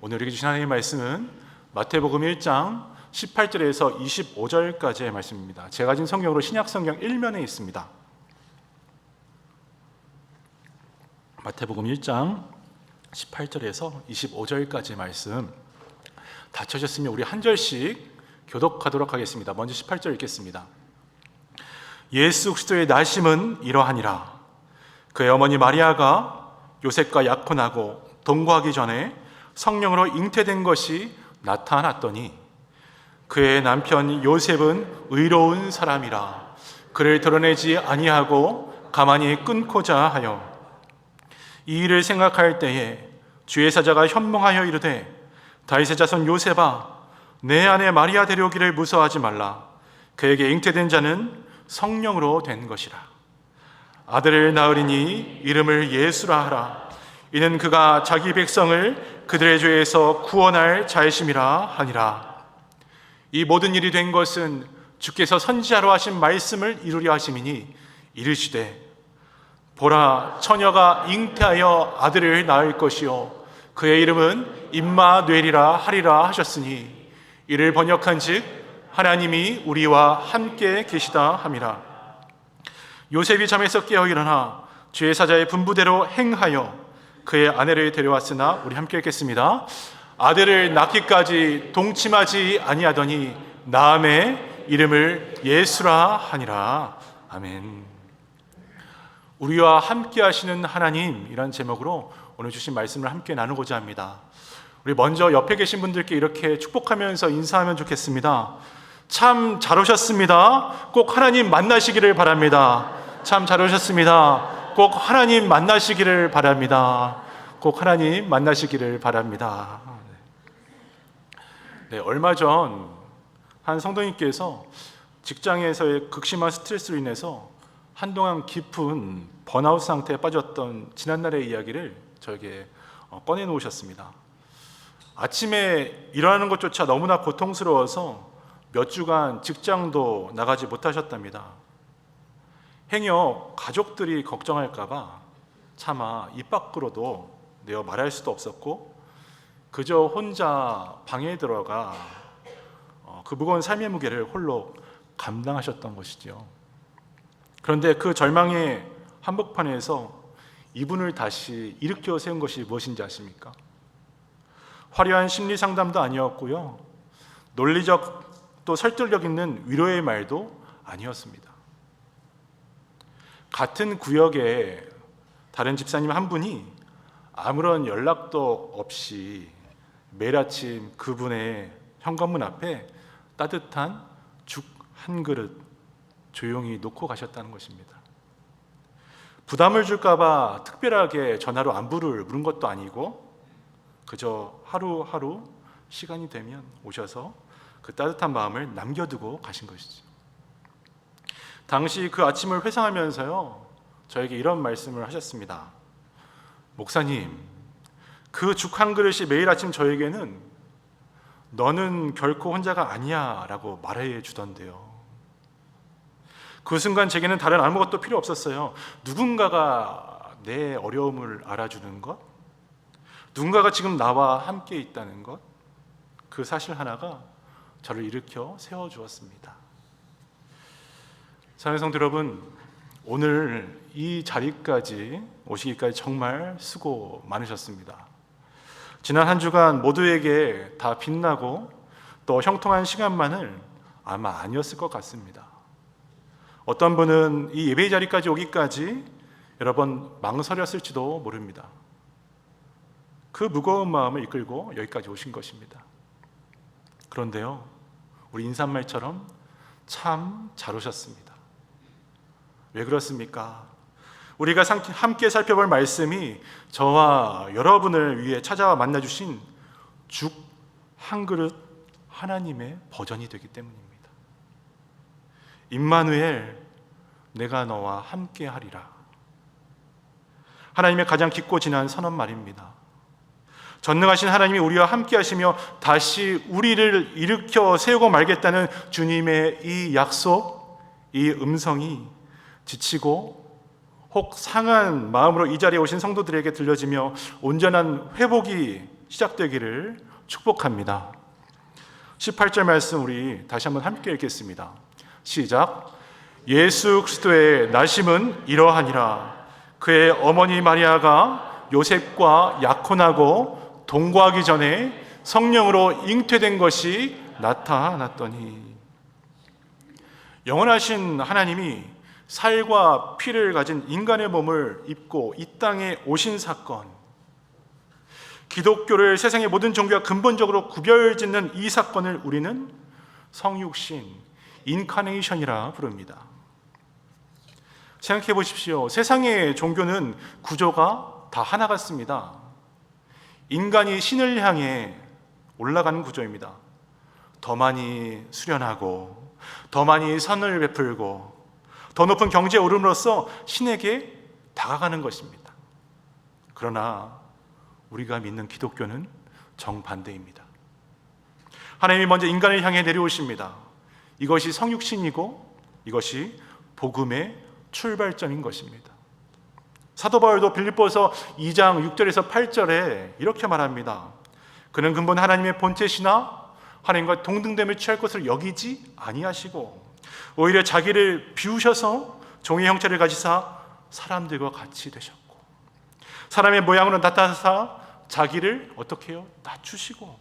오늘 우리에게 주신 하나님의 말씀은 마태복음 1장 18절에서 25절까지의 말씀입니다. 제가 가진 성경으로 신약성경 1면에 있습니다. 마태복음 1장 18절에서 25절까지의 말씀 다 쳐졌으면 우리 한 절씩 교독하도록 하겠습니다. 먼저 18절 읽겠습니다. 예수 그리스도의 나심은 이러하니라. 그의 어머니 마리아가 요셉과 약혼하고 동거하기 전에 성령으로 잉태된 것이 나타났더니 그의 남편 요셉은 의로운 사람이라 그를 드러내지 아니하고 가만히 끊고자 하여 이 일을 생각할 때에 주의 사자가 현몽하여 이르되 다윗의 자손 요셉아 내 아내 마리아 데려오기를 무서워하지 말라. 그에게 잉태된 자는 성령으로 된 것이라. 아들을 낳으리니 이름을 예수라 하라. 이는 그가 자기 백성을 그들의 죄에서 구원할 자이심이라 하니라. 이 모든 일이 된 것은 주께서 선지자로 하신 말씀을 이루려 하심이니 이르시되 보라 처녀가 잉태하여 아들을 낳을 것이요 그의 이름은 임마누엘이라 하리라 하셨으니 이를 번역한즉 하나님이 우리와 함께 계시다 함이라. 요셉이 잠에서 깨어 일어나 주의 사자의 분부대로 행하여 그의 아내를 데려왔으나 우리 함께 읽겠습니다. 아들을 낳기까지 동침하지 아니하더니 낳음에 이름을 예수라 하니라. 아멘. 우리와 함께 하시는 하나님이란 제목으로 오늘 주신 말씀을 함께 나누고자 합니다. 우리 먼저 옆에 계신 분들께 이렇게 축복하면서 인사하면 좋겠습니다. 참 잘 오셨습니다. 꼭 하나님 만나시기를 바랍니다. 참 잘 오셨습니다. 꼭 하나님 만나시기를 바랍니다. 꼭 하나님 만나시기를 바랍니다. 네, 얼마 전 한 성도님께서 직장에서의 극심한 스트레스로 인해서 한동안 깊은 번아웃 상태에 빠졌던 지난날의 이야기를 저에게 꺼내놓으셨습니다. 아침에 일어나는 것조차 너무나 고통스러워서 몇 주간 직장도 나가지 못하셨답니다. 행여 가족들이 걱정할까봐 차마 입 밖으로도 내어 말할 수도 없었고 그저 혼자 방에 들어가 그 무거운 삶의 무게를 홀로 감당하셨던 것이죠. 그런데 그 절망의 한복판에서 이분을 다시 일으켜 세운 것이 무엇인지 아십니까? 화려한 심리 상담도 아니었고요, 논리적 또 설득력 있는 위로의 말도 아니었습니다. 같은 구역에 다른 집사님 한 분이 아무런 연락도 없이 매일 아침 그분의 현관문 앞에 따뜻한 죽 한 그릇 조용히 놓고 가셨다는 것입니다. 부담을 줄까봐 특별하게 전화로 안부를 물은 것도 아니고 그저 하루하루 시간이 되면 오셔서 그 따뜻한 마음을 남겨두고 가신 것이죠. 당시 그 아침을 회상하면서요, 저에게 이런 말씀을 하셨습니다. 목사님, 그 죽 한 그릇이 매일 아침 저에게는 너는 결코 혼자가 아니야 라고 말해 주던데요. 그 순간 제게는 다른 아무것도 필요 없었어요. 누군가가 내 어려움을 알아주는 것, 누군가가 지금 나와 함께 있다는 것, 그 사실 하나가 저를 일으켜 세워주었습니다. 사랑하는 성도 여러분, 오늘 이 자리까지 오시기까지 정말 수고 많으셨습니다. 지난 한 주간 모두에게 다 빛나고 또 형통한 시간만은 아마 아니었을 것 같습니다. 어떤 분은 이 예배 자리까지 오기까지 여러 번 망설였을지도 모릅니다. 그 무거운 마음을 이끌고 여기까지 오신 것입니다. 그런데요, 우리 인사말처럼 참 잘 오셨습니다. 왜 그렇습니까? 우리가 함께 살펴볼 말씀이 저와 여러분을 위해 찾아와 만나주신 죽 한 그릇 하나님의 버전이 되기 때문입니다. 임마누엘, 내가 너와 함께 하리라. 하나님의 가장 깊고 진한 선언 말입니다. 전능하신 하나님이 우리와 함께 하시며 다시 우리를 일으켜 세우고 말겠다는 주님의 이 약속, 이 음성이 지치고 혹 상한 마음으로 이 자리에 오신 성도들에게 들려지며 온전한 회복이 시작되기를 축복합니다. 18절 말씀 우리 다시 한번 함께 읽겠습니다. 시작. 예수 그리스도의 나심은 이러하니라. 그의 어머니 마리아가 요셉과 약혼하고 동거하기 전에 성령으로 잉태된 것이 나타났더니. 영원하신 하나님이 살과 피를 가진 인간의 몸을 입고 이 땅에 오신 사건, 기독교를 세상의 모든 종교와 근본적으로 구별짓는 이 사건을 우리는 성육신, 인카네이션이라 부릅니다. 생각해 보십시오. 세상의 종교는 구조가 다 하나 같습니다. 인간이 신을 향해 올라가는 구조입니다. 더 많이 수련하고 더 많이 선을 베풀고 더 높은 경지에 오름으로써 신에게 다가가는 것입니다. 그러나 우리가 믿는 기독교는 정반대입니다. 하나님이 먼저 인간을 향해 내려오십니다. 이것이 성육신이고 이것이 복음의 출발점인 것입니다. 사도 바울도 빌립보서 2장 6절에서 8절에 이렇게 말합니다. 그는 근본 하나님의 본체시나 하나님과 동등됨을 취할 것을 여기지 아니하시고 오히려 자기를 비우셔서 종의 형체를 가지사 사람들과 같이 되셨고 사람의 모양으로 나타나사 자기를 어떻게 해요? 낮추시고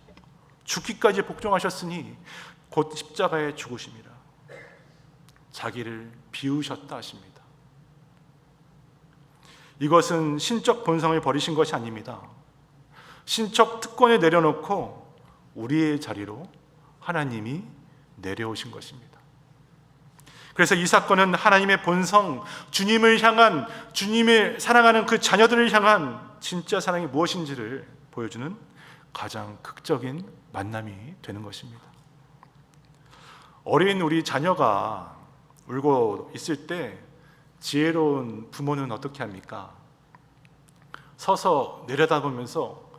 죽기까지 복종하셨으니 곧 십자가에 죽으심이라. 자기를 비우셨다 하십니다. 이것은 신적 본성을 버리신 것이 아닙니다. 신적 특권을 내려놓고 우리의 자리로 하나님이 내려오신 것입니다. 그래서 이 사건은 하나님의 본성, 주님을 향한, 주님을 사랑하는 그 자녀들을 향한 진짜 사랑이 무엇인지를 보여주는 가장 극적인 만남이 되는 것입니다. 어린 우리 자녀가 울고 있을 때 지혜로운 부모는 어떻게 합니까? 서서 내려다보면서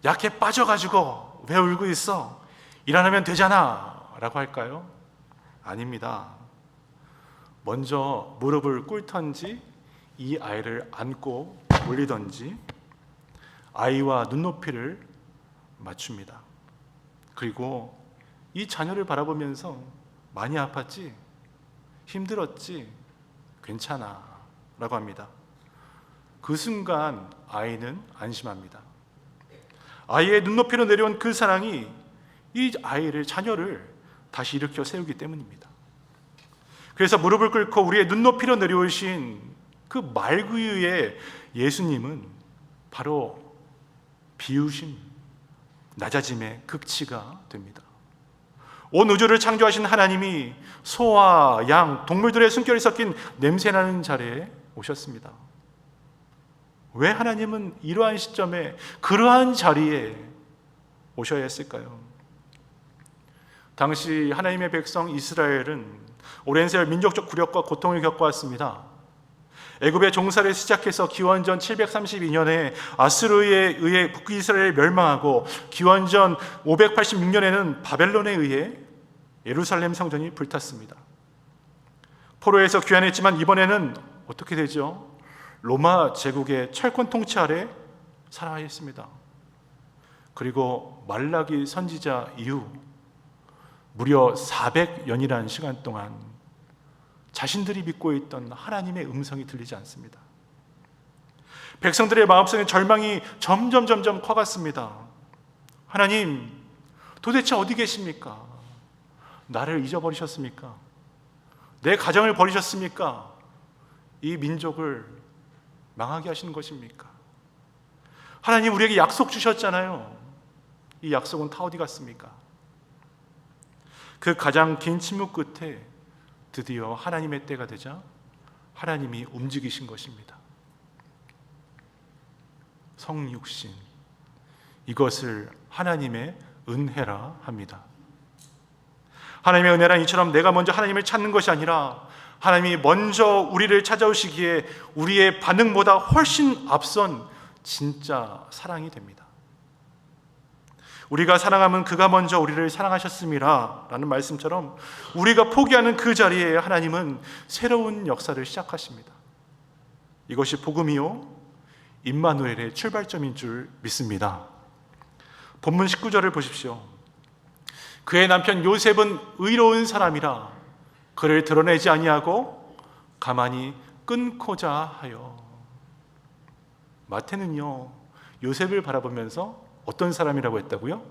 약해 빠져가지고 왜 울고 있어? 일어나면 되잖아 라고 할까요? 아닙니다. 먼저 무릎을 꿇던지 이 아이를 안고 올리던지 아이와 눈높이를 맞춥니다. 그리고 이 자녀를 바라보면서 많이 아팠지? 힘들었지? 괜찮아 라고 합니다. 그 순간 아이는 안심합니다. 아이의 눈높이로 내려온 그 사랑이 이 아이를, 자녀를 다시 일으켜 세우기 때문입니다. 그래서 무릎을 꿇고 우리의 눈높이로 내려오신 그 말구유의 예수님은 바로 비우심, 낮아짐의 극치가 됩니다. 온 우주를 창조하신 하나님이 소와 양, 동물들의 숨결이 섞인 냄새나는 자리에 오셨습니다. 왜 하나님은 이러한 시점에 그러한 자리에 오셔야 했을까요? 당시 하나님의 백성 이스라엘은 오랜 세월 민족적 굴욕과 고통을 겪어왔습니다. 애굽의 종살이를 시작해서 기원전 732년에 아수르에 의해 북이스라엘이 멸망하고 기원전 586년에는 바벨론에 의해 예루살렘 성전이 불탔습니다. 포로에서 귀환했지만 이번에는 어떻게 되죠? 로마 제국의 철권 통치 아래 살아야 했습니다. 그리고 말라기 선지자 이후 무려 400년이라는 시간 동안 자신들이 믿고 있던 하나님의 음성이 들리지 않습니다. 백성들의 마음속에 절망이 점점 커갔습니다. 하나님, 도대체 어디 계십니까? 나를 잊어버리셨습니까? 내 가정을 버리셨습니까? 이 민족을 망하게 하시는 것입니까? 하나님, 우리에게 약속 주셨잖아요. 이 약속은 다 어디 갔습니까? 그 가장 긴 침묵 끝에 드디어 하나님의 때가 되자 하나님이 움직이신 것입니다. 성육신, 이것을 하나님의 은혜라 합니다. 하나님의 은혜란 이처럼 내가 먼저 하나님을 찾는 것이 아니라 하나님이 먼저 우리를 찾아오시기에 우리의 반응보다 훨씬 앞선 진짜 사랑이 됩니다. 우리가 사랑하면 그가 먼저 우리를 사랑하셨음이라 라는 말씀처럼 우리가 포기하는 그 자리에 하나님은 새로운 역사를 시작하십니다. 이것이 복음이요 임마누엘의 출발점인 줄 믿습니다. 본문 19절을 보십시오. 그의 남편 요셉은 의로운 사람이라 그를 드러내지 아니하고 가만히 끊고자 하여. 마태는요, 요셉을 바라보면서 어떤 사람이라고 했다고요?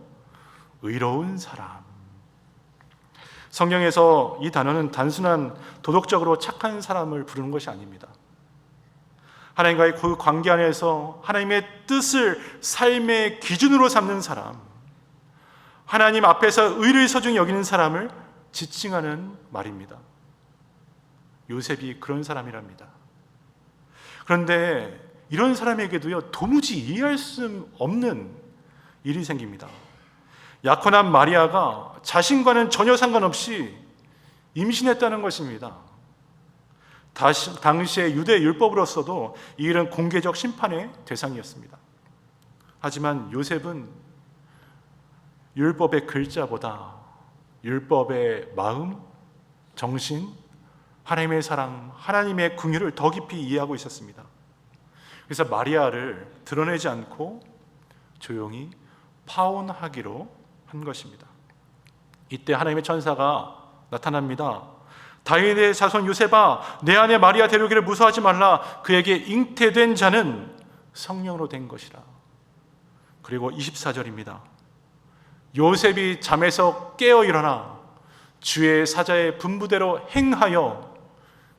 의로운 사람. 성경에서 이 단어는 단순한 도덕적으로 착한 사람을 부르는 것이 아닙니다. 하나님과의 그 관계 안에서 하나님의 뜻을 삶의 기준으로 삼는 사람, 하나님 앞에서 의를 소중히 여기는 사람을 지칭하는 말입니다. 요셉이 그런 사람이랍니다. 그런데 이런 사람에게도요, 도무지 이해할 수 없는 일이 생깁니다. 약혼한 마리아가 자신과는 전혀 상관없이 임신했다는 것입니다. 당시의 유대 율법으로서도 이 일은 공개적 심판의 대상이었습니다. 하지만 요셉은 율법의 글자보다 율법의 마음, 정신, 하나님의 사랑, 하나님의 긍휼을 더 깊이 이해하고 있었습니다. 그래서 마리아를 드러내지 않고 조용히 파혼하기로 한 것입니다. 이때 하나님의 천사가 나타납니다. 다윗의 자손 요셉아, 내 아내 마리아 데려오기를 무서워하지 말라. 그에게 잉태된 자는 성령으로 된 것이라. 그리고 24절입니다. 요셉이 잠에서 깨어 일어나 주의 사자의 분부대로 행하여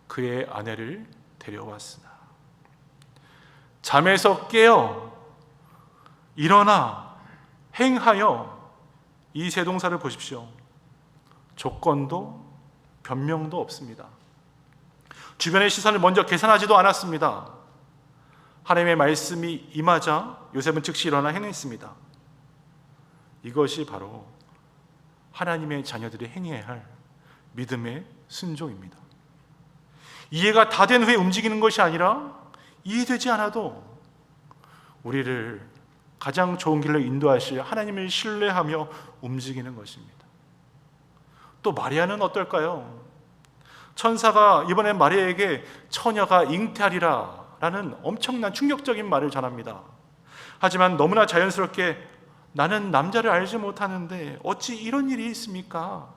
그의 아내를 데려왔으나. 잠에서 깨어 일어나 행하여, 이 세 동사를 보십시오. 조건도 변명도 없습니다. 주변의 시선을 먼저 계산하지도 않았습니다. 하나님의 말씀이 임하자 요셉은 즉시 일어나 행했습니다. 이것이 바로 하나님의 자녀들이 행해야 할 믿음의 순종입니다. 이해가 다 된 후에 움직이는 것이 아니라 이해되지 않아도 우리를 가장 좋은 길로 인도하실 하나님을 신뢰하며 움직이는 것입니다. 또 마리아는 어떨까요? 천사가 이번엔 마리아에게 처녀가 잉태하리라 라는 엄청난 충격적인 말을 전합니다. 하지만 너무나 자연스럽게 나는 남자를 알지 못하는데 어찌 이런 일이 있습니까?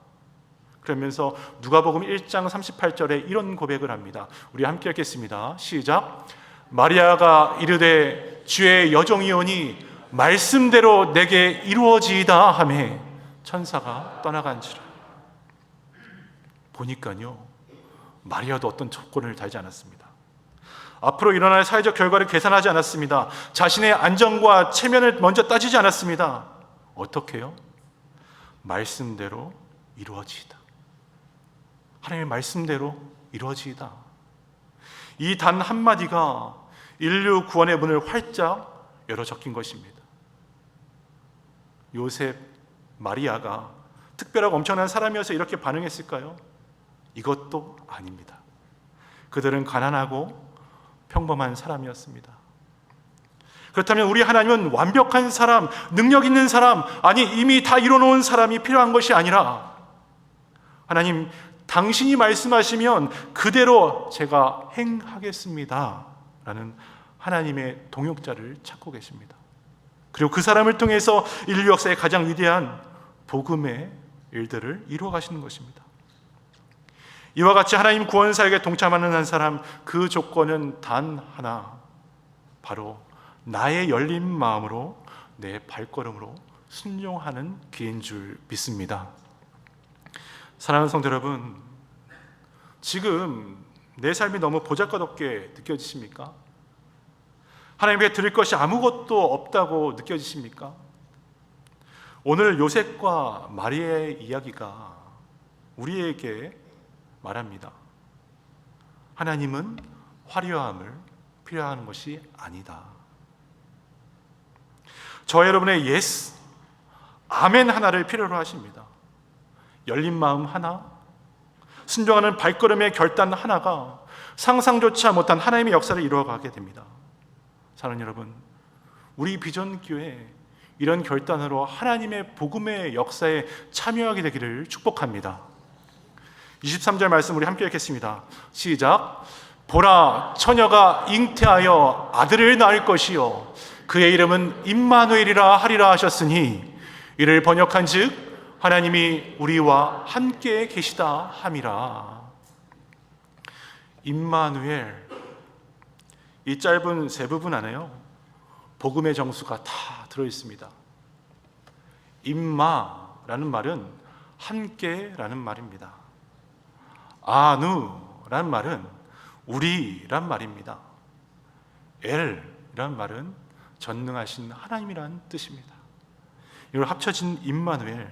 그러면서 누가복음 1장 38절에 이런 고백을 합니다. 우리 함께 읽겠습니다. 시작. 마리아가 이르되 주의 여종이오니 말씀대로 내게 이루어지이다 하매 천사가 떠나간지라. 보니까요, 마리아도 어떤 조건을 달지 않았습니다. 앞으로 일어날 사회적 결과를 계산하지 않았습니다. 자신의 안전과 체면을 먼저 따지지 않았습니다. 어떻게 해요? 말씀대로 이루어지이다. 하나님의 말씀대로 이루어지이다. 이 단 한마디가 인류 구원의 문을 활짝 열어 적힌 것입니다. 요셉, 마리아가 특별하고 엄청난 사람이어서 이렇게 반응했을까요? 이것도 아닙니다. 그들은 가난하고 평범한 사람이었습니다. 그렇다면 우리 하나님은 완벽한 사람, 능력 있는 사람, 아니 이미 다 이뤄놓은 사람이 필요한 것이 아니라, 하나님 당신이 말씀하시면 그대로 제가 행하겠습니다 라는 하나님의 동역자를 찾고 계십니다. 그리고 그 사람을 통해서 인류 역사의 가장 위대한 복음의 일들을 이루어 가시는 것입니다. 이와 같이 하나님 구원 사역에 동참하는 한 사람, 그 조건은 단 하나, 바로 나의 열린 마음으로 내 발걸음으로 순종하는 길인 줄 믿습니다. 사랑하는 성도 여러분, 지금 내 삶이 너무 보잘것없게 느껴지십니까? 하나님께 드릴 것이 아무것도 없다고 느껴지십니까? 오늘 요셉과 마리아의 이야기가 우리에게 말합니다. 하나님은 화려함을 필요하는 것이 아니다. 저 여러분의 예스, 아멘 하나를 필요로 하십니다. 열린 마음 하나, 순종하는 발걸음의 결단 하나가 상상조차 못한 하나님의 역사를 이루어가게 됩니다. 사랑하는 여러분, 우리 비전교회 이런 결단으로 하나님의 복음의 역사에 참여하게 되기를 축복합니다. 23절 말씀 우리 함께 읽겠습니다. 시작. 보라, 처녀가 잉태하여 아들을 낳을 것이요 그의 이름은 임마누엘이라 하리라 하셨으니 이를 번역한즉 하나님이 우리와 함께 계시다 함이라. 임마누엘, 이 짧은 세 부분 안에요 복음의 정수가 다 들어있습니다. 임마라는 말은 함께라는 말입니다. 아누라는 말은 우리란 말입니다. 엘이란 말은 전능하신 하나님이란 뜻입니다. 이걸 합쳐진 임마누엘,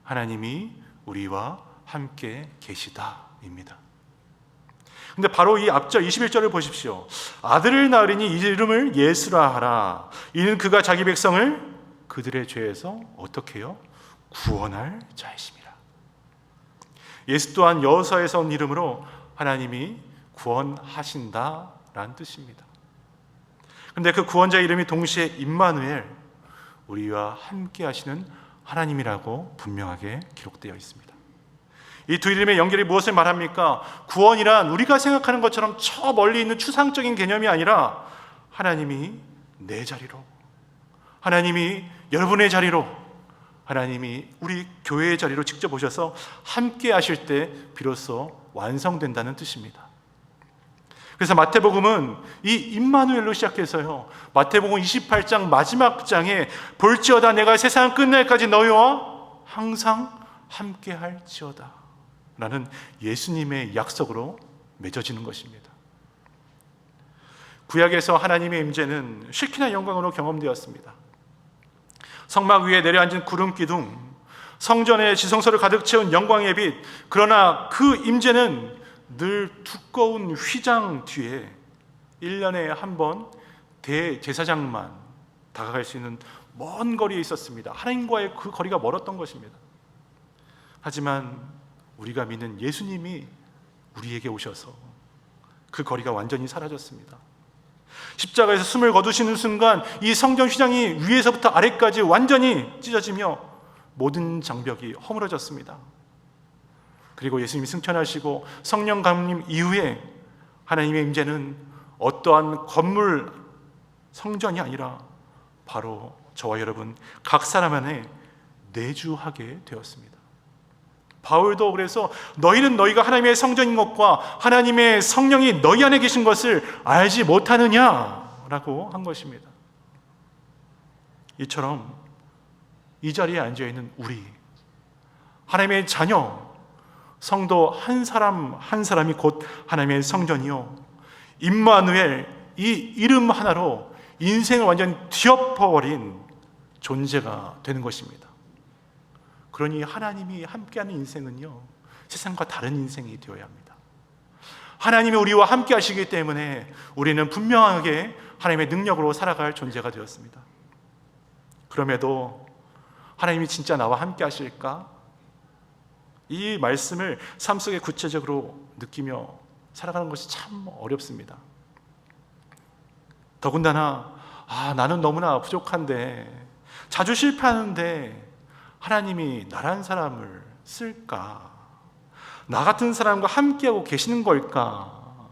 하나님이 우리와 함께 계시다입니다. 근데 바로 이 앞절 21절을 보십시오. 아들을 낳으리니 이름을 예수라 하라. 이는 그가 자기 백성을 그들의 죄에서 어떻게 해요? 구원할 자이심이라. 예수 또한 여호사에서 온 이름으로 하나님이 구원하신다라는 뜻입니다. 그런데 그 구원자의 이름이 동시에 임마누엘, 우리와 함께 하시는 하나님이라고 분명하게 기록되어 있습니다. 이 두 이름의 연결이 무엇을 말합니까? 구원이란 우리가 생각하는 것처럼 저 멀리 있는 추상적인 개념이 아니라 하나님이 내 자리로, 하나님이 여러분의 자리로, 하나님이 우리 교회의 자리로 직접 오셔서 함께 하실 때 비로소 완성된다는 뜻입니다. 그래서 마태복음은 이 임마누엘로 시작해서요, 마태복음 28장 마지막 장에 볼지어다 내가 세상 끝날까지 너희와 항상 함께 할지어다 라는 예수님의 약속으로 맺어지는 것입니다. 구약에서 하나님의 임재는 쉐키나 영광으로 경험되었습니다. 성막 위에 내려앉은 구름 기둥, 성전의 지성소를 가득 채운 영광의 빛, 그러나 그 임재는 늘 두꺼운 휘장 뒤에 1년에 한 번 대제사장만 다가갈 수 있는 먼 거리에 있었습니다. 하나님과의 그 거리가 멀었던 것입니다. 하지만 우리가 믿는 예수님이 우리에게 오셔서 그 거리가 완전히 사라졌습니다. 십자가에서 숨을 거두시는 순간 이 성전 휘장이 위에서부터 아래까지 완전히 찢어지며 모든 장벽이 허물어졌습니다. 그리고 예수님이 승천하시고 성령 강림 이후에 하나님의 임재는 어떠한 건물 성전이 아니라 바로 저와 여러분 각 사람 안에 내주하게 되었습니다. 바울도 그래서 너희는 너희가 하나님의 성전인 것과 하나님의 성령이 너희 안에 계신 것을 알지 못하느냐라고 한 것입니다. 이처럼 이 자리에 앉아있는 우리 하나님의 자녀 성도 한 사람 한 사람이 곧 하나님의 성전이요, 임마누엘, 이 이름 하나로 인생을 완전히 뒤엎어버린 존재가 되는 것입니다. 그러니 하나님이 함께하는 인생은요, 세상과 다른 인생이 되어야 합니다. 하나님이 우리와 함께 하시기 때문에 우리는 분명하게 하나님의 능력으로 살아갈 존재가 되었습니다. 그럼에도 하나님이 진짜 나와 함께 하실까? 이 말씀을 삶 속에 구체적으로 느끼며 살아가는 것이 참 어렵습니다. 더군다나 나는 너무나 부족한데, 자주 실패하는데 하나님이 나란 사람을 쓸까? 나 같은 사람과 함께하고 계시는 걸까?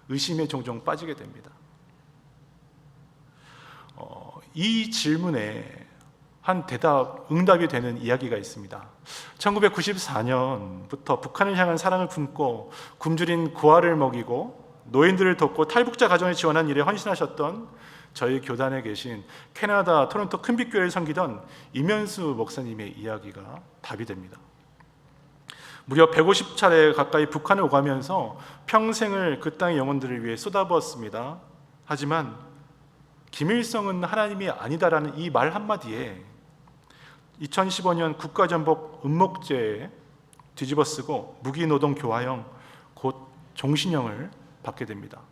의심에 종종 빠지게 됩니다. 이 질문에 한 응답이 되는 이야기가 있습니다. 1994년부터 북한을 향한 사랑을 품고 굶주린 고아를 먹이고 노인들을 돕고 탈북자 가정에 지원한 일에 헌신하셨던 저희 교단에 계신 캐나다 토론토 큰빛교회를 섬기던 이면수 목사님의 이야기가 답이 됩니다. 무려 150차례 가까이 북한을 오가면서 평생을 그 땅의 영혼들을 위해 쏟아부었습니다. 하지만 김일성은 하나님이 아니다라는 이 말 한마디에 2015년 국가전복 음목죄에 뒤집어쓰고 무기노동 교화형 곧 종신형을 받게 됩니다.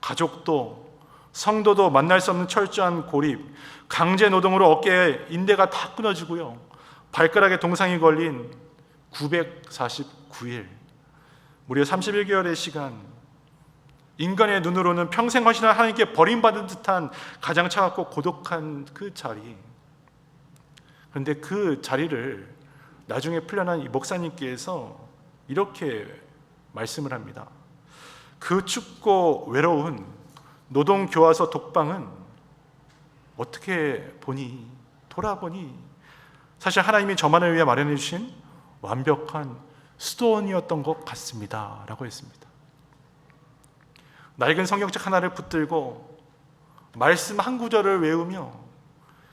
가족도 성도도 만날 수 없는 철저한 고립, 강제 노동으로 어깨에 인대가 다 끊어지고요, 발가락에 동상이 걸린 949일, 무려 31개월의 시간, 인간의 눈으로는 평생 헌신한 하나님께 버림받은 듯한 가장 차갑고 고독한 그 자리. 그런데 그 자리를 나중에 풀려난 이 목사님께서 이렇게 말씀을 합니다. 그 춥고 외로운 노동교화소 독방은 어떻게 보니, 돌아보니 사실 하나님이 저만을 위해 마련해 주신 완벽한 수도원이었던 것 같습니다 라고 했습니다. 낡은 성경책 하나를 붙들고 말씀 한 구절을 외우며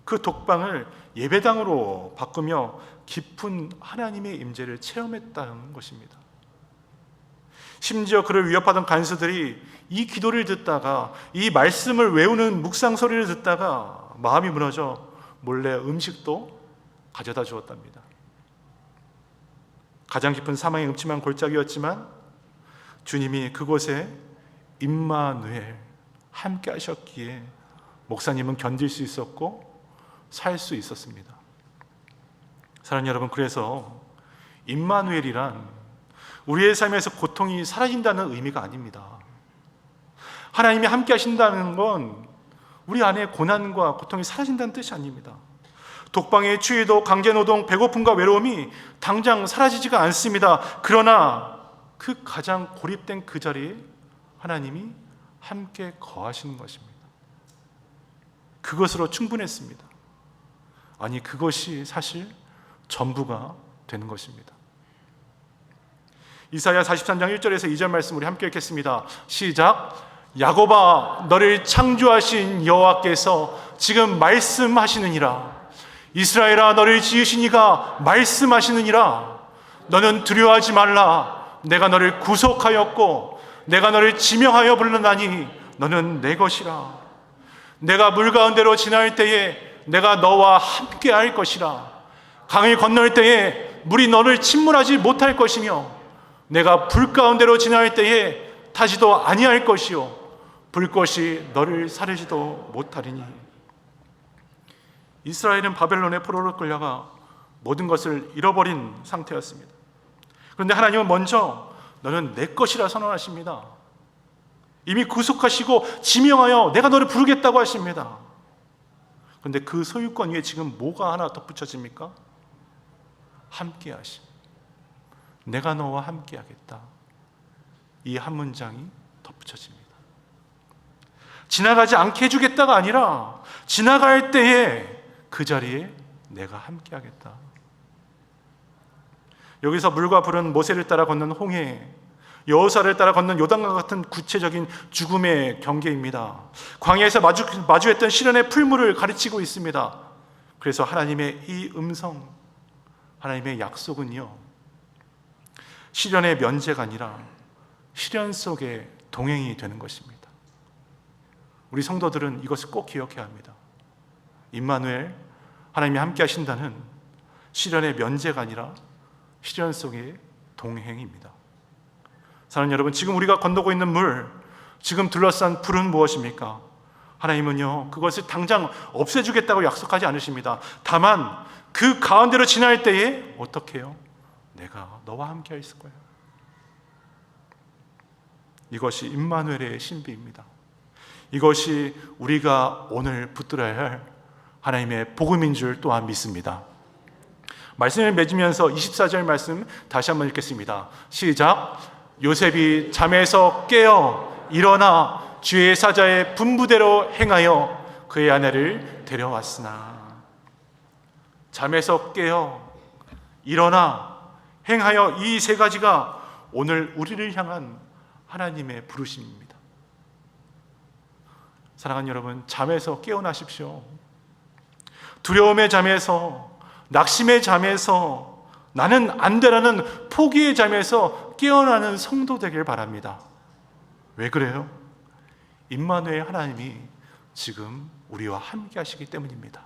그 독방을 예배당으로 바꾸며 깊은 하나님의 임재를 체험했다는 것입니다. 심지어 그를 위협하던 간수들이 이 기도를 듣다가, 이 말씀을 외우는 묵상 소리를 듣다가 마음이 무너져 몰래 음식도 가져다 주었답니다. 가장 깊은 사망의 음침한 골짜기였지만 주님이 그곳에 임마누엘 함께 하셨기에 목사님은 견딜 수 있었고 살 수 있었습니다. 사랑하는 여러분, 그래서 임마누엘이란 우리의 삶에서 고통이 사라진다는 의미가 아닙니다. 하나님이 함께 하신다는 건 우리 안에 고난과 고통이 사라진다는 뜻이 아닙니다. 독방의 추위도 강제노동, 배고픔과 외로움이 당장 사라지지가 않습니다. 그러나 그 가장 고립된 그 자리에 하나님이 함께 거하시는 것입니다. 그것으로 충분했습니다. 아니, 그것이 사실 전부가 되는 것입니다. 이사야 43장 1절에서 2절 말씀 우리 함께 읽겠습니다. 시작. 야곱아, 너를 창조하신 여호와께서 지금 말씀하시느니라. 이스라엘아, 너를 지으신 이가 말씀하시느니라. 너는 두려워하지 말라. 내가 너를 구속하였고 내가 너를 지명하여 불렀나니 너는 내 것이라. 내가 물 가운데로 지날 때에 내가 너와 함께 할 것이라. 강을 건널 때에 물이 너를 침몰하지 못할 것이며 내가 불 가운데로 지날 때에 타지도 아니할 것이요 불꽃이 너를 사르지도 못하리니. 이스라엘은 바벨론의 포로로 끌려가 모든 것을 잃어버린 상태였습니다. 그런데 하나님은 먼저 너는 내 것이라 선언하십니다. 이미 구속하시고 지명하여 내가 너를 부르겠다고 하십니다. 그런데 그 소유권 위에 지금 뭐가 하나 덧붙여집니까? 함께 하심. 내가 너와 함께 하겠다. 이 한 문장이 덧붙여집니다. 지나가지 않게 해주겠다가 아니라 지나갈 때에 그 자리에 내가 함께 하겠다. 여기서 물과 불은 모세를 따라 걷는 홍해, 여호사를 따라 걷는 요단과 같은 구체적인 죽음의 경계입니다. 광야에서 마주했던 시련의 풀물을 가르치고 있습니다. 그래서 하나님의 이 음성, 하나님의 약속은요, 시련의 면제가 아니라 시련 속의 동행이 되는 것입니다. 우리 성도들은 이것을 꼭 기억해야 합니다. 임마누엘, 하나님이 함께 하신다는 시련의 면제가 아니라 시련 속의 동행입니다. 사랑하는 여러분, 지금 우리가 건너고 있는 물, 지금 둘러싼 불은 무엇입니까? 하나님은요, 그것을 당장 없애주겠다고 약속하지 않으십니다. 다만 그 가운데로 지날 때에 어떻게 해요? 내가 너와 함께 있을 거예요. 이것이 임마누엘의 신비입니다. 이것이 우리가 오늘 붙들어야 할 하나님의 복음인 줄 또한 믿습니다. 말씀을 맺으면서 24절 말씀 다시 한번 읽겠습니다. 시작. 요셉이 잠에서 깨어 일어나 주의 사자의 분부대로 행하여 그의 아내를 데려왔으나. 잠에서 깨어 일어나 행하여, 이 세 가지가 오늘 우리를 향한 하나님의 부르심입니다. 사랑하는 여러분, 잠에서 깨어나십시오. 두려움의 잠에서, 낙심의 잠에서, 나는 안 되라는 포기의 잠에서 깨어나는 성도 되길 바랍니다. 왜 그래요? 임마누엘 하나님이 지금 우리와 함께 하시기 때문입니다.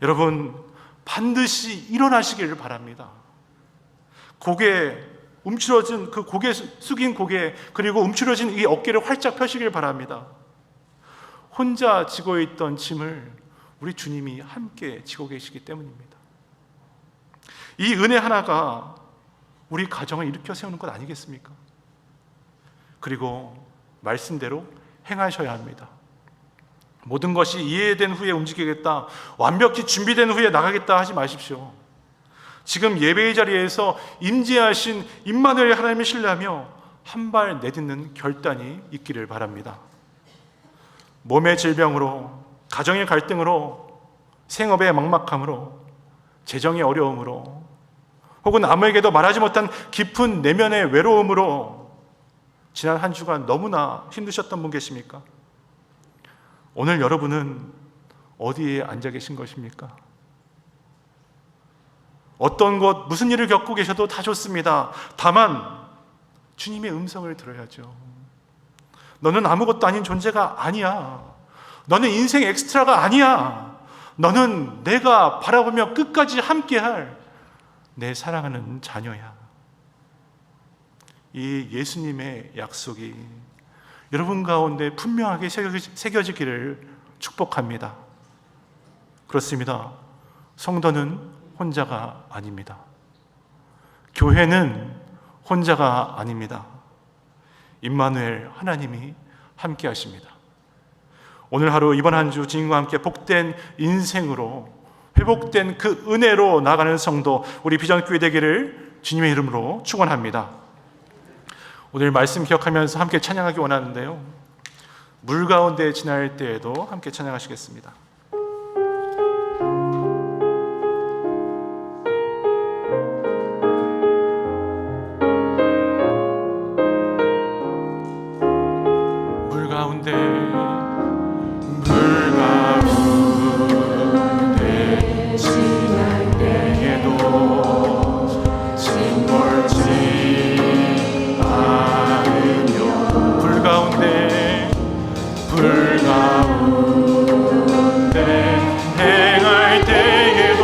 여러분, 반드시 일어나시기를 바랍니다. 고개 움츠러진 그 고개 숙인 고개, 그리고 움츠러진 이 어깨를 활짝 펴시길 바랍니다. 혼자 지고 있던 짐을 우리 주님이 함께 지고 계시기 때문입니다. 이 은혜 하나가 우리 가정을 일으켜 세우는 것 아니겠습니까? 그리고 말씀대로 행하셔야 합니다. 모든 것이 이해된 후에 움직이겠다, 완벽히 준비된 후에 나가겠다 하지 마십시오. 지금 예배의 자리에서 임재하신 임마누엘 하나님을 신뢰하며 한 발 내딛는 결단이 있기를 바랍니다. 몸의 질병으로, 가정의 갈등으로, 생업의 막막함으로, 재정의 어려움으로, 혹은 아무에게도 말하지 못한 깊은 내면의 외로움으로 지난 한 주간 너무나 힘드셨던 분 계십니까? 오늘 여러분은 어디에 앉아 계신 것입니까? 어떤 것, 무슨 일을 겪고 계셔도 다 좋습니다. 다만 주님의 음성을 들어야죠. 너는 아무것도 아닌 존재가 아니야. 너는 인생 엑스트라가 아니야. 너는 내가 바라보며 끝까지 함께할 내 사랑하는 자녀야. 이 예수님의 약속이 여러분 가운데 분명하게 새겨지기를 축복합니다. 그렇습니다. 성도는 혼자가 아닙니다. 교회는 혼자가 아닙니다. 임마누엘 하나님이 함께 하십니다. 오늘 하루, 이번 한 주 주님과 함께 복된 인생으로, 회복된 그 은혜로 나가는 성도, 우리 비전교회 되기를 주님의 이름으로 축원합니다. 오늘 말씀 기억하면서 함께 찬양하기 원하는데요, 물 가운데 지날 때에도 함께 찬양하시겠습니다. 물 가운데 지날 때에도 징벌지 않으며, 불 가운데 행할 때에도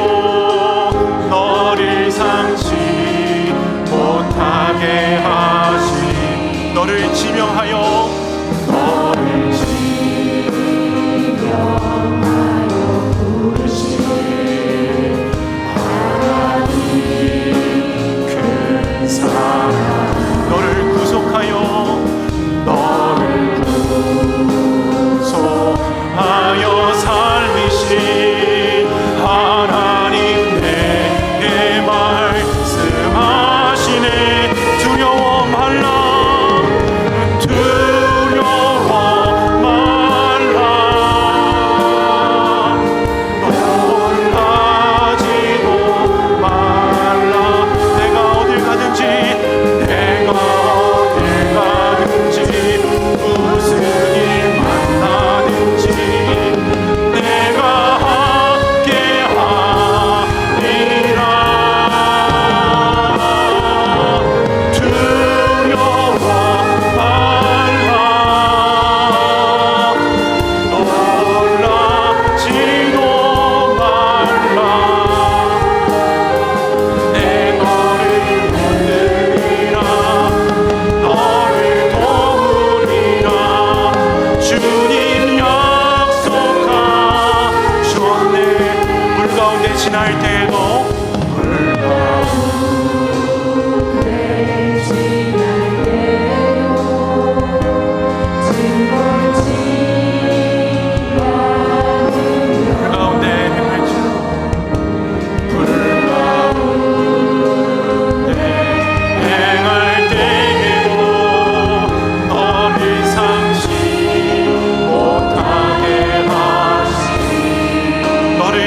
너를 삼지 못하게 하시, 너를 지명하여 부르시 하나님 큰 사랑, 너를 구속하여 살리신 하나님 내게 말씀하시네. 두려워 말라, 두려워 말라, 놀라지도 말라. 내가 어딜 가든지, 내가 어딜 가든지, 무슨 일 만나든지 내가 함께하리라. 두려워 말라, 놀라지도 말라. 내 너를 붙들리라, 너를 도우리라. 주님 약속하셨네. 물 가운데 지날 때에도, 물 가운데 지날 때에도 징벌지 않으며, 불 가운데 행할지라도, 불 가운데 행할 때에도 너를 삼지 못하게 하시, 너를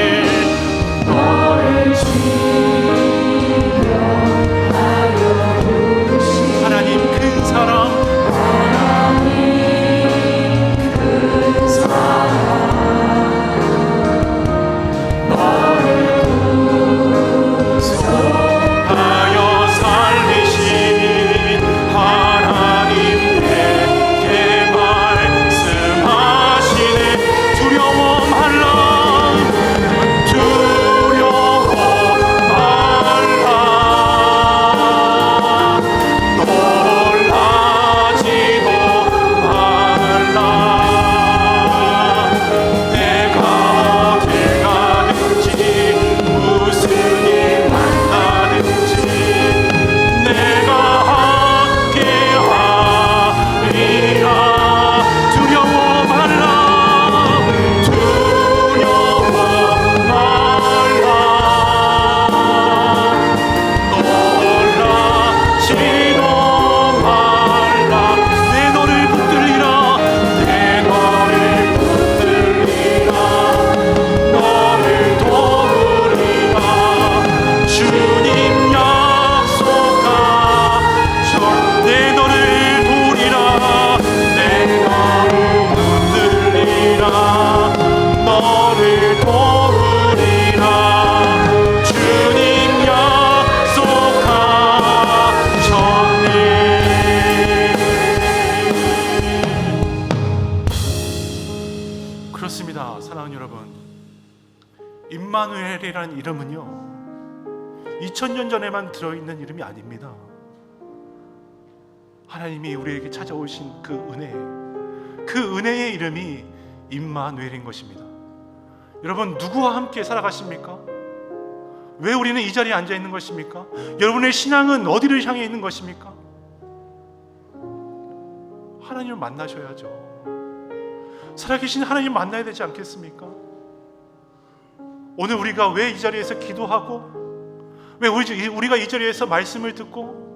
임마누엘이라는 이름은요 2000년 전에만 들어있는 이름이 아닙니다. 하나님이 우리에게 찾아오신 그 은혜의 이름이 임마누엘인 것입니다. 여러분, 누구와 함께 살아가십니까? 왜 우리는 이 자리에 앉아 있는 것입니까? 여러분의 신앙은 어디를 향해 있는 것입니까? 하나님을 만나셔야죠. 살아계신 하나님 만나야 되지 않겠습니까? 오늘 우리가 왜 이 자리에서 기도하고, 왜 우리가 이 자리에서 말씀을 듣고,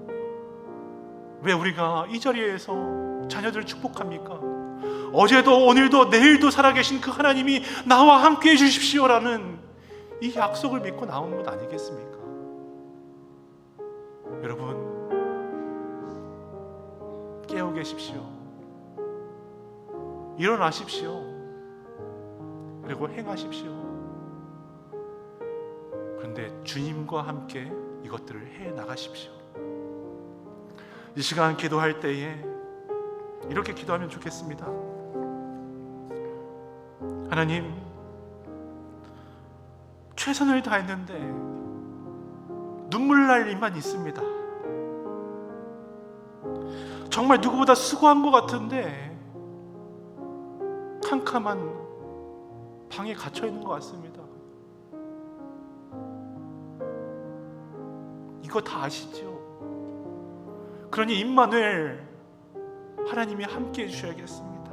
왜 우리가 이 자리에서 자녀들을 축복합니까? 어제도 오늘도 내일도 살아계신 그 하나님이 나와 함께 해주십시오라는 이 약속을 믿고 나오는 것 아니겠습니까? 여러분, 깨어 계십시오. 일어나십시오. 그리고 행하십시오. 그런데 주님과 함께 이것들을 해 나가십시오. 이 시간 기도할 때에 이렇게 기도하면 좋겠습니다. 하나님, 최선을 다했는데 눈물 날 일만 있습니다. 정말 누구보다 수고한 것 같은데 캄캄한 방에 갇혀 있는 것 같습니다. 이거 다 아시죠? 그러니 임마누엘, 하나님이 함께 해주셔야겠습니다.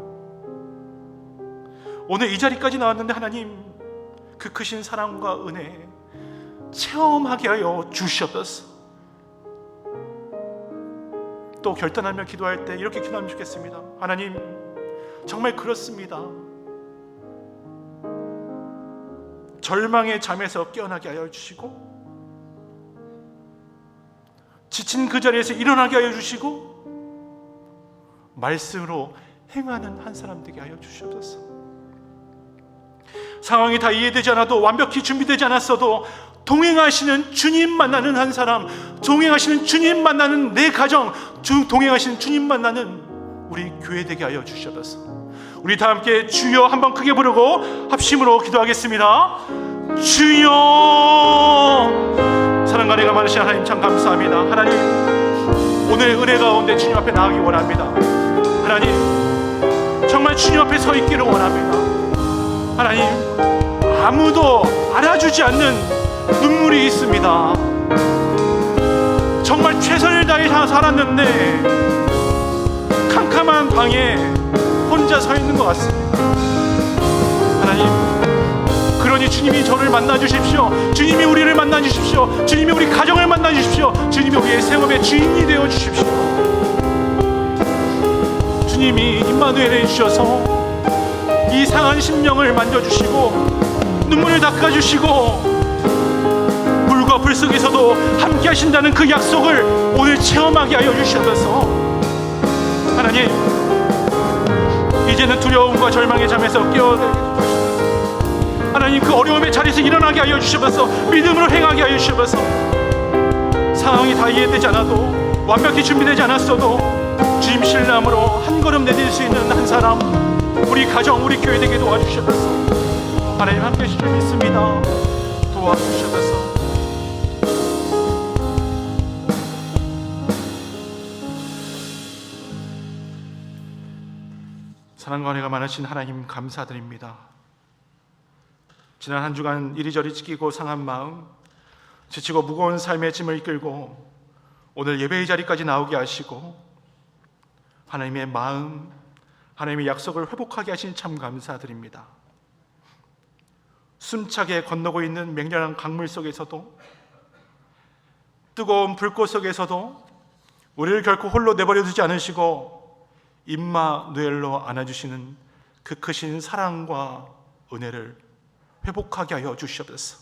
오늘 이 자리까지 나왔는데 하나님, 그 크신 사랑과 은혜 체험하게 하여 주시옵소서. 또 결단하며 기도할 때 이렇게 기도하면 좋겠습니다. 하나님, 정말 그렇습니다. 절망의 잠에서 깨어나게 하여 주시고, 지친 그 자리에서 일어나게 하여 주시고, 말씀으로 행하는 한 사람 되게 하여 주시옵소서. 상황이 다 이해되지 않아도, 완벽히 준비되지 않았어도 동행하시는 주님 만나는 한 사람, 동행하시는 주님 만나는 내 가정, 동행하시는 주님 만나는 우리 교회 되게 하여 주시옵소서. 우리 다 함께 주여 한번 크게 부르고 합심으로 기도하겠습니다. 주여. 사랑과 은혜가 많으신 하나님, 참 감사합니다. 하나님, 오늘 은혜 가운데 주님 앞에 나가기 원합니다. 하나님, 정말 주님 앞에 서 있기를 원합니다. 하나님, 아무도 알아주지 않는 눈물이 있습니다. 정말 최선을 다해 살았는데 캄캄한 방에 혼자 서 있는 것 같습니다. 하나님, 그러니 주님이 저를 만나주십시오. 주님이 우리를 만나주십시오. 주님이 우리 가정을 만나주십시오. 주님이 우리의 생업의 주인이 되어주십시오. 주님이 임마누엘을 주셔서 이 상한 심령을 만져주시고 눈물을 닦아주시고 불과 불 속에서도 함께 하신다는 그 약속을 오늘 체험하게 하여 주셔서 하나님, 이제는 두려움과 절망의 잠에서 깨어나게 하나님, 그 어려움의 자리에서 일어나게 하여 주셔서 믿음으로 행하게 하여 주셔서 상황이 다 이해되지 않아도, 완벽히 준비되지 않았어도 주님 신랑으로 한 걸음 내딜 수 있는 한 사람, 우리 가정, 우리 교회 되게 도와주셔서 하나님 함께 해주실 줄 믿습니다. 도와주셔서 사랑과 은혜가 많으신 하나님 감사드립니다. 지난 한 주간 이리저리 찢기고 상한 마음, 지치고 무거운 삶의 짐을 이끌고 오늘 예배의 자리까지 나오게 하시고 하나님의 마음, 하나님의 약속을 회복하게 하신 참 감사드립니다. 숨차게 건너고 있는 맹렬한 강물 속에서도, 뜨거운 불꽃 속에서도 우리를 결코 홀로 내버려 두지 않으시고 임마누엘로 안아주시는 그 크신 사랑과 은혜를 회복하게 하여 주시옵소서.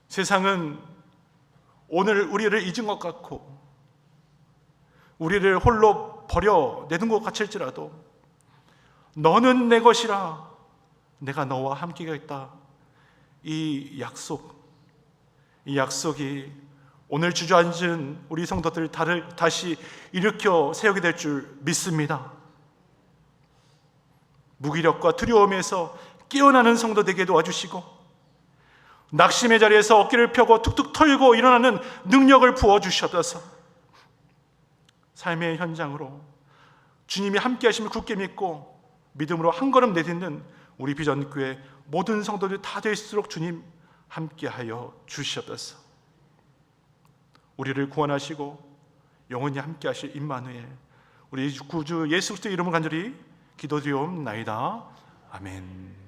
세상은 오늘 우리를 잊은 것 같고 우리를 홀로 버려내는 것 같을지라도 너는 내 것이라, 내가 너와 함께하겠다, 이 약속이 오늘 주저앉은 우리 성도들을 다시 일으켜 세우게 될 줄 믿습니다. 무기력과 두려움에서 깨어나는 성도 되게 도와주시고 낙심의 자리에서 어깨를 펴고 툭툭 털고 일어나는 능력을 부어주시옵소서. 삶의 현장으로 주님이 함께 하심을 굳게 믿고 믿음으로 한 걸음 내딛는 우리 비전교회 모든 성도들이 다 될수록 주님 함께하여 주시옵소서. 우리를 구원하시고 영원히 함께하실 임마누엘, 우리 구주 예수 그리스도의 이름으로 간절히 기도드리옵나이다. 아멘.